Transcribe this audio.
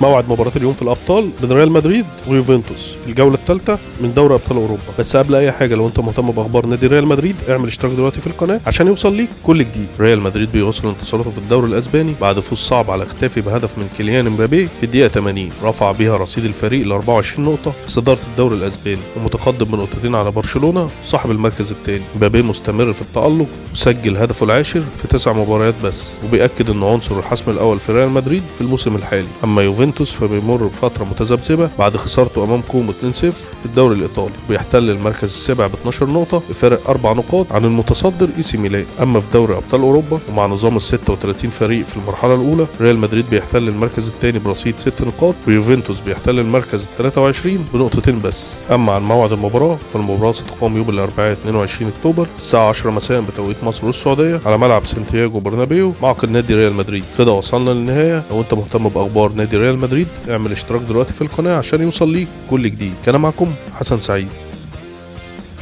موعد مباراة اليوم في الأبطال بين ريال مدريد ويوفنتوس في الجولة الثالثة من دوري أبطال أوروبا. بس قبل أي حاجة، لو أنت مهتم بأخبار نادي ريال مدريد اعمل اشتراك دلوقتي في القناة عشان يوصل ليك كل جديد. ريال مدريد بيواصل انتصاراته في الدوري الأسباني بعد فوز صعب على ختافي بهدف من كيليان امبابي في الدقيقة 80 رفع بها رصيد الفريق ل 24 نقطة في صدارة الدوري الأسباني ومتقدم بنقطتين على برشلونة صاحب المركز الثاني. امبابي مستمر في التألق وسجل هدفه العاشر في 9 مباريات بس، وبيأكد إنه عنصر الحسم الأول في ريال مدريد في الموسم الحالي. أما يوفنتوس فبيمر بفترة متذبذبة بعد خسارته أمام كومو 2-0 في الدوري الإيطالي، بيحتل المركز السابع ب 12 نقطة بفارق 4 نقاط عن المتصدر اي سي ميلان. أما في دوري أبطال أوروبا ومع نظام ال 36 فريق في المرحلة الأولى، ريال مدريد بيحتل المركز الثاني برصيد 6 نقاط، ويوفنتوس بيحتل المركز ال 23 بنقطتين بس. أما عن موعد المباراة فالمباراة ستقام يوم الأربعاء 22 أكتوبر الساعة 10 مساء بتوقيت مصر والسعودية على ملعب سانتياغو برنابيو معقل نادي ريال مدريد. كده وصلنا للنهاية. لو أنت مهتم بأخبار نادي ريال مدريد اعمل اشتراك دلوقتي في القناة عشان يوصل ليك كل جديد. كان معكم حسن سعيد.